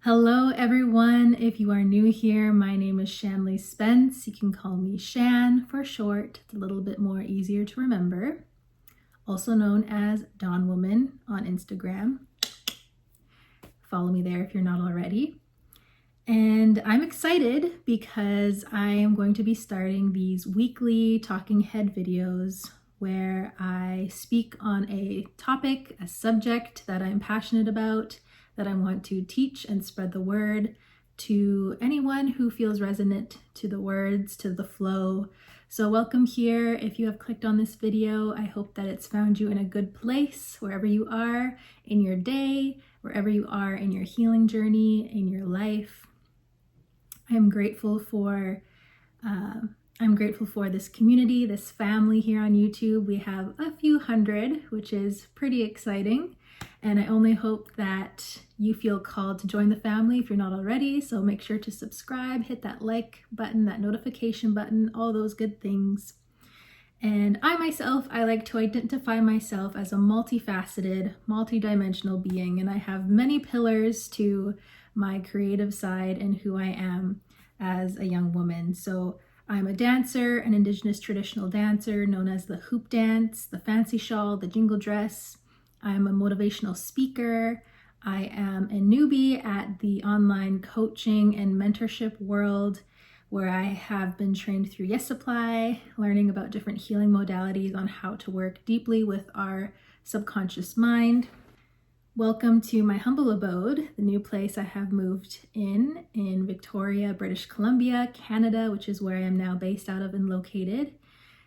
Hello everyone, if you are new here, my name is Shanley Spence. You can call me Shan for short. It's a little bit more easier to remember. Also known as Dawn Woman on Instagram. Follow me there if you're not already. And I'm excited because I am going to be starting these weekly talking head videos where I speak on a topic, a subject that I'm passionate about, that I want to teach and spread the word to anyone who feels resonant to the words, to the flow. So welcome here. If you have clicked on this video, I hope that it's found you in a good place, wherever you are in your day, wherever you are in your healing journey, in your life. I'm grateful for this community, this family here on YouTube. We have a few hundred, which is pretty exciting. And I only hope that you feel called to join the family if you're not already. So make sure to subscribe, hit that like button, that notification button, all those good things. And I like to identify myself as a multifaceted, multidimensional being. And I have many pillars to my creative side and who I am as a young woman. So I'm a dancer, an Indigenous traditional dancer known as the hoop dance, the fancy shawl, the jingle dress. I'm a motivational speaker. I am a newbie at the online coaching and mentorship world, where I have been trained through Yes Supply, learning about different healing modalities on how to work deeply with our subconscious mind. Welcome to my humble abode, the new place I have moved in Victoria, British Columbia, Canada, which is where I am now based out of and located.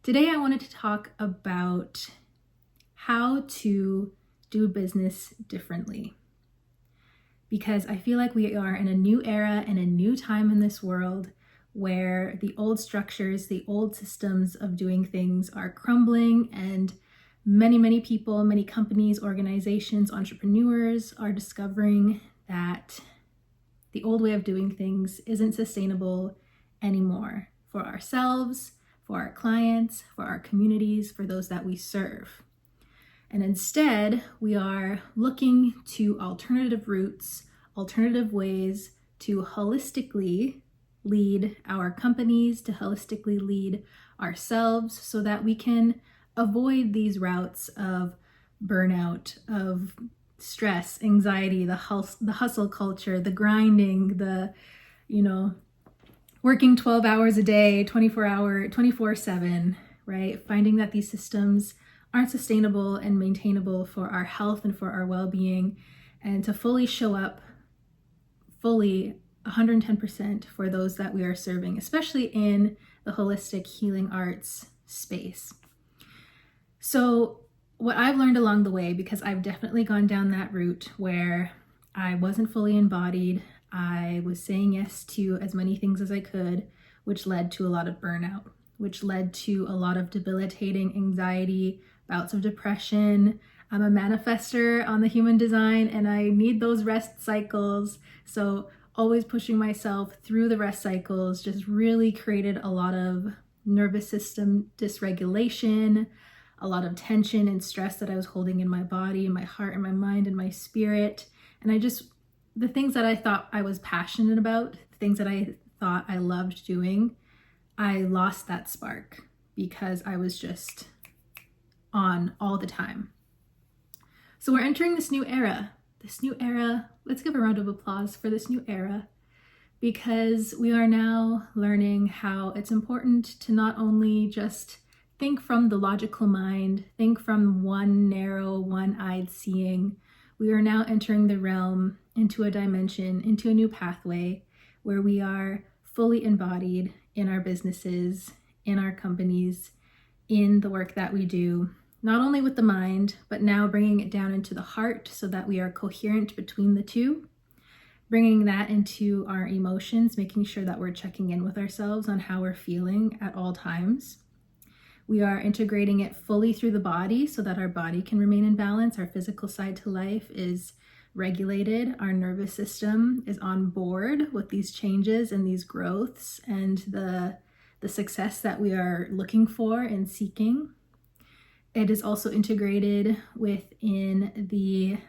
Today I wanted to talk about how to do business differently, because I feel like we are in a new era and a new time in this world where the old structures, the old systems of doing things are crumbling, and many people, many companies, organizations, entrepreneurs are discovering that the old way of doing things isn't sustainable anymore for ourselves, for our clients, for our communities, for those that we serve. And instead, we are looking to alternative routes, alternative ways to holistically lead our companies, to holistically lead ourselves, so that we can avoid these routes of burnout, of stress, anxiety, the hustle culture, the grinding, the, working 12 hours a day, 24/7, right? Finding that these systems aren't sustainable and maintainable for our health and for our well-being, and to fully show up fully 110% for those that we are serving, especially in the holistic healing arts space. So what I've learned along the way, because I've definitely gone down that route where I wasn't fully embodied, I was saying yes to as many things as I could, which led to a lot of burnout, which led to a lot of debilitating anxiety, bouts of depression. I'm a manifester on the human design, and I need those rest cycles. So always pushing myself through the rest cycles just really created a lot of nervous system dysregulation, a lot of tension and stress that I was holding in my body, in my heart, in my mind, and my spirit. And the things that I thought I was passionate about, the things that I thought I loved doing, I lost that spark because I was just on all the time. So we're entering this new era. Let's give a round of applause for this new era, because we are now learning how it's important to not only just think from the logical mind, think from one narrow, one-eyed seeing. We are now entering the realm into a dimension, into a new pathway where we are fully embodied in our businesses, in our companies, in the work that we do, not only with the mind, but now bringing it down into the heart so that we are coherent between the two, bringing that into our emotions, making sure that we're checking in with ourselves on how we're feeling at all times. We are integrating it fully through the body so that our body can remain in balance. Our physical side to life is regulated. Our nervous system is on board with these changes and these growths and the success that we are looking for and seeking. It is also integrated within the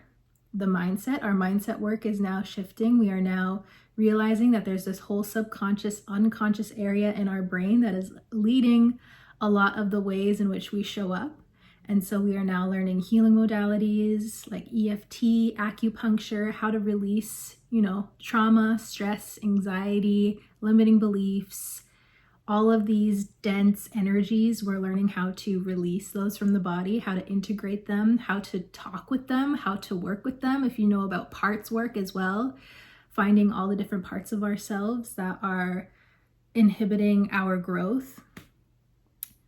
the mindset. Our mindset work is now shifting. We are now realizing that there's this whole subconscious, unconscious area in our brain that is leading a lot of the ways in which we show up. And so we are now learning healing modalities like EFT, acupuncture, how to release, trauma, stress, anxiety, limiting beliefs, all of these dense energies. We're learning how to release those from the body, how to integrate them, how to talk with them, how to work with them. If you know about parts work as well, finding all the different parts of ourselves that are inhibiting our growth.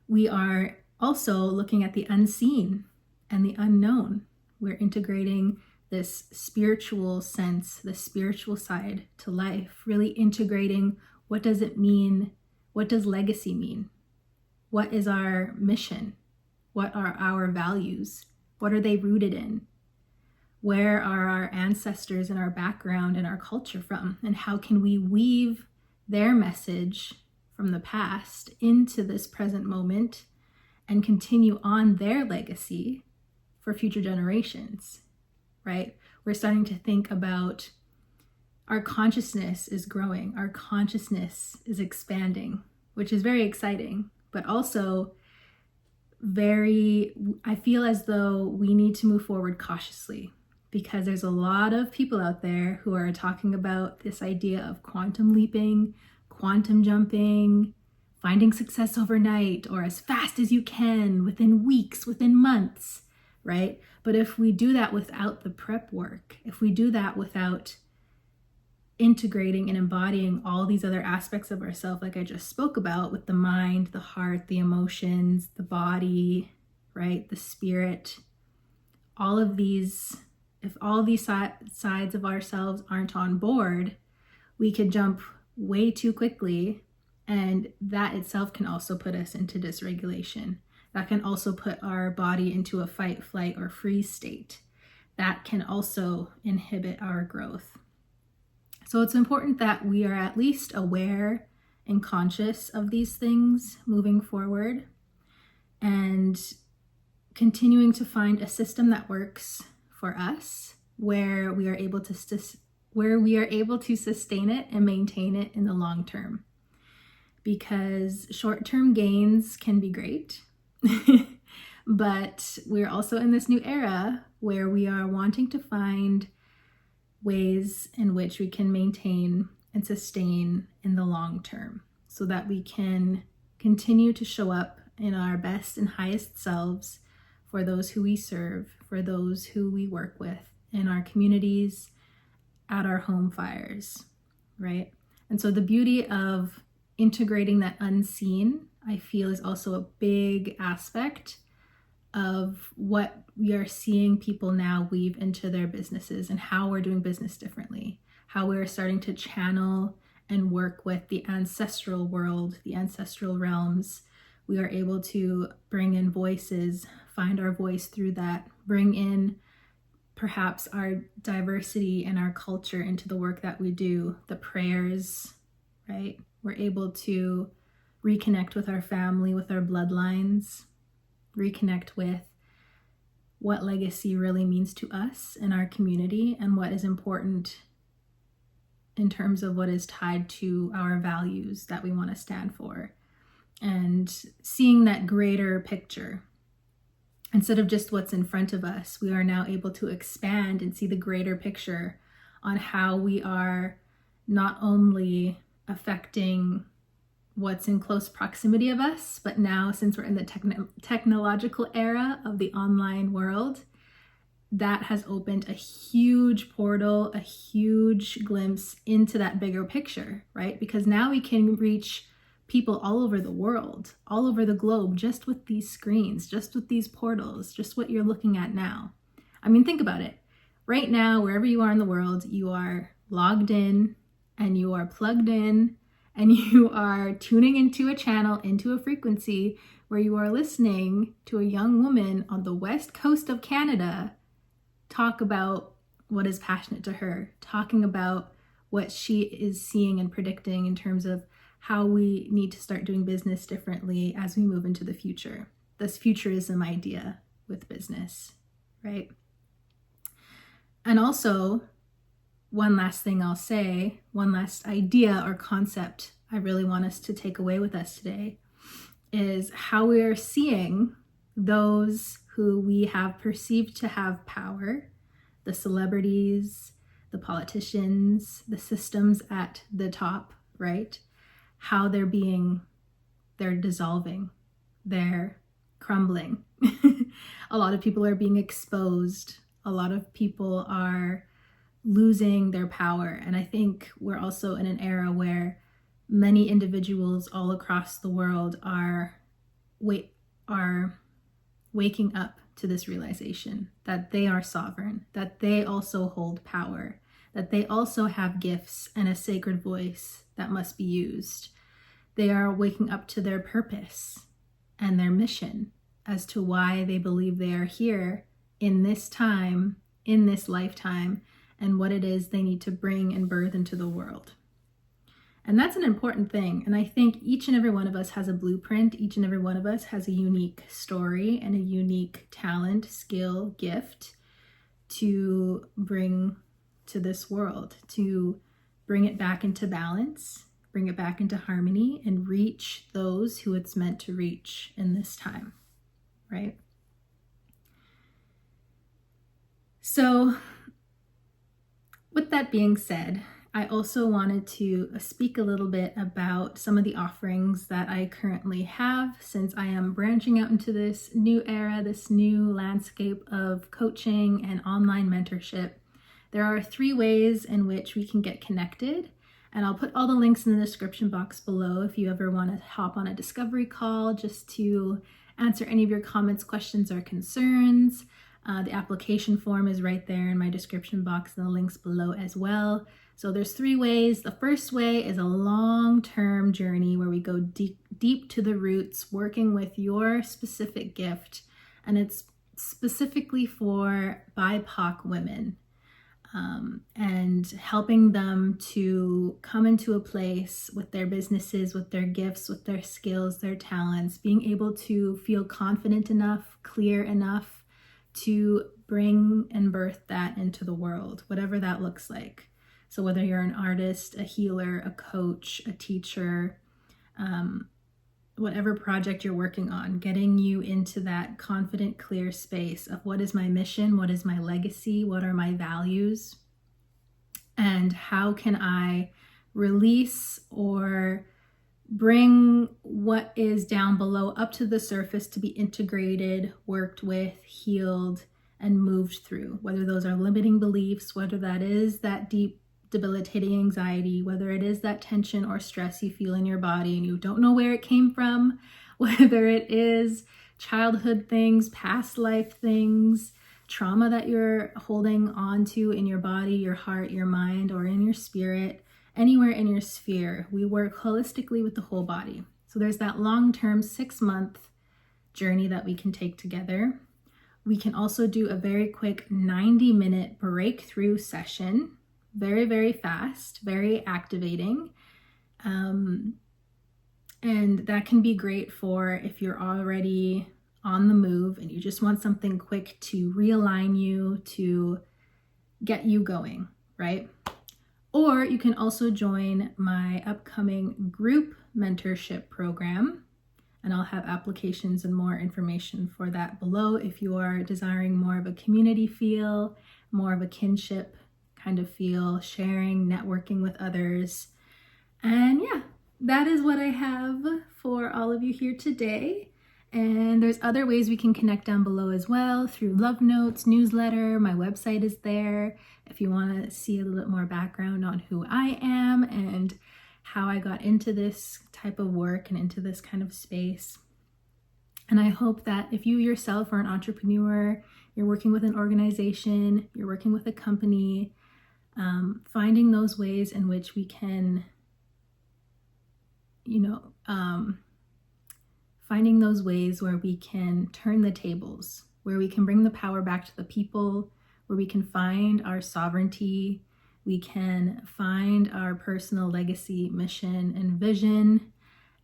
We are also looking at the unseen and the unknown. We're integrating this spiritual sense, the spiritual side to life, really integrating what does it mean? What does legacy mean? What is our mission? What are our values? What are they rooted in? Where are our ancestors and our background and our culture from? And how can we weave their message from the past into this present moment and continue on their legacy for future generations, right? We're starting to think about our consciousness is growing, our consciousness is expanding, which is very exciting, but also I feel as though we need to move forward cautiously, because there's a lot of people out there who are talking about this idea of quantum leaping, quantum jumping, finding success overnight or as fast as you can, within weeks, within months, right? But if we do that without the prep work, if we do that without integrating and embodying all these other aspects of ourselves, like I just spoke about, with the mind, the heart, the emotions, the body, right? The spirit, all of these, if all these sides of ourselves aren't on board, we could jump way too quickly. And that itself can also put us into dysregulation. That can also put our body into a fight, flight, or freeze state. That can also inhibit our growth. So it's important that we are at least aware and conscious of these things moving forward, and continuing to find a system that works for us, where we are able to sustain it and maintain it in the long term. Because short-term gains can be great, but we're also in this new era where we are wanting to find ways in which we can maintain and sustain in the long term, so that we can continue to show up in our best and highest selves for those who we serve, for those who we work with in our communities, at our home fires, right? And so the beauty of integrating that unseen, I feel, is also a big aspect of what we are seeing people now weave into their businesses, and how we're doing business differently, how we're starting to channel and work with the ancestral world, the ancestral realms. We are able to bring in voices, find our voice through that, bring in perhaps our diversity and our culture into the work that we do, the prayers, right? We're able to reconnect with our family, with our bloodlines, reconnect with what legacy really means to us and our community, and what is important in terms of what is tied to our values that we want to stand for. And seeing that greater picture, instead of just what's in front of us, we are now able to expand and see the greater picture on how we are not only affecting what's in close proximity of us, but now, since we're in the technological era of the online world, that has opened a huge portal, a huge glimpse into that bigger picture, right? Because now we can reach people all over the world, all over the globe, just with these screens, just with these portals, just what you're looking at now. I mean, think about it. Right now, wherever you are in the world, you are logged in and you are plugged in and you are tuning into a channel, into a frequency where you are listening to a young woman on the west coast of Canada talk about what is passionate to her, talking about what she is seeing and predicting in terms of how we need to start doing business differently as we move into the future. This futurism idea with business, right? And also, one last thing I'll say, one last idea or concept I really want us to take away with us today is how we are seeing those who we have perceived to have power, the celebrities, the politicians, the systems at the top, right? How they're dissolving, they're crumbling. A lot of people are being exposed. A lot of people are losing their power. And I think we're also in an era where many individuals all across the world are waking up to this realization that they are sovereign, that they also hold power, that they also have gifts and a sacred voice that must be used. They are waking up to their purpose and their mission as to why they believe they are here in this time, in this lifetime, and what it is they need to bring and birth into the world. And that's an important thing. And I think each and every one of us has a blueprint. Each and every one of us has a unique story and a unique talent, skill, gift to bring to this world, to bring it back into balance, bring it back into harmony, and reach those who it's meant to reach in this time, right? So, with that being said, I also wanted to speak a little bit about some of the offerings that I currently have since I am branching out into this new era, this new landscape of coaching and online mentorship. There are 3 ways in which we can get connected, and I'll put all the links in the description box below if you ever want to hop on a discovery call just to answer any of your comments, questions, or concerns. The application form is right there in my description box and the links below as well. So there's 3 ways. The first way is a long-term journey where we go deep to the roots, working with your specific gift, and it's specifically for BIPOC women, and helping them to come into a place with their businesses, with their gifts, with their skills, their talents, being able to feel confident enough, clear enough to bring and birth that into the world, whatever that looks like. So whether you're an artist, a healer, a coach, a teacher, whatever project you're working on, getting you into that confident, clear space of what is my mission, what is my legacy, what are my values, and how can I release or bring what is down below up to the surface to be integrated, worked with, healed, and moved through, whether those are limiting beliefs, whether that is that deep debilitating anxiety, whether it is that tension or stress you feel in your body and you don't know where it came from, whether it is childhood things, past life things, trauma that you're holding on to in your body, your heart, your mind, or in your spirit, anywhere in your sphere. We work holistically with the whole body. So there's that long-term 6-month journey that we can take together. We can also do a very quick 90-minute breakthrough session, very, very fast, very activating. And that can be great for if you're already on the move and you just want something quick to realign you, to get you going, right? Or you can also join my upcoming group mentorship program, and I'll have applications and more information for that below if you are desiring more of a community feel, more of a kinship kind of feel, sharing, networking with others. And yeah, that is what I have for all of you here today. And there's other ways we can connect down below as well, through love notes, newsletter. My website is there if you want to see a little bit more background on who I am and how I got into this type of work and into this kind of space. And I hope that if you yourself are an entrepreneur, you're working with an organization, you're working with a company, finding those ways in which we can, finding those ways where we can turn the tables, where we can bring the power back to the people, where we can find our sovereignty, we can find our personal legacy, mission, and vision,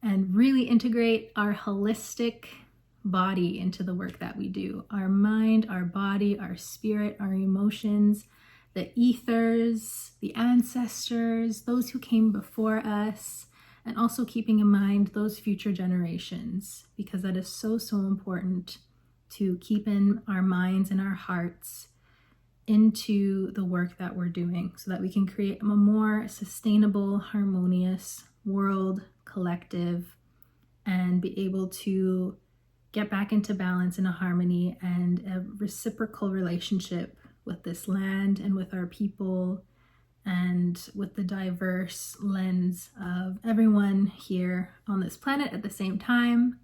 and really integrate our holistic body into the work that we do. Our mind, our body, our spirit, our emotions, the ethers, the ancestors, those who came before us, and also keeping in mind those future generations, because that is so, so important to keep in our minds and our hearts into the work that we're doing, so that we can create a more sustainable, harmonious world, collective, and be able to get back into balance and a harmony and a reciprocal relationship with this land and with our people and with the diverse lens of everyone here on this planet at the same time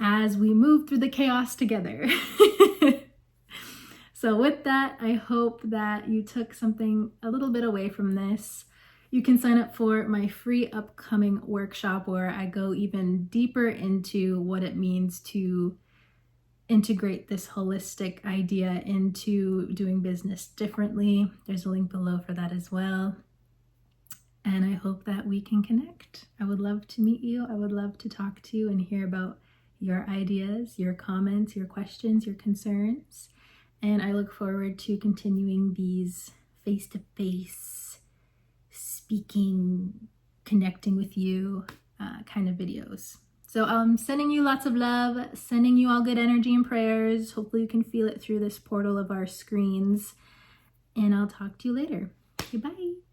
as we move through the chaos together. So with that, I hope that you took something a little bit away from this. You can sign up for my free upcoming workshop where I go even deeper into what it means to integrate this holistic idea into doing business differently. There's a link below for that as well. And I hope that we can connect. I would love to meet you. I would love to talk to you and hear about your ideas, your comments, your questions, your concerns. And I look forward to continuing these face-to-face speaking, connecting with you kind of videos. So I'm sending you lots of love, sending you all good energy and prayers. Hopefully you can feel it through this portal of our screens. And I'll talk to you later. Okay, bye.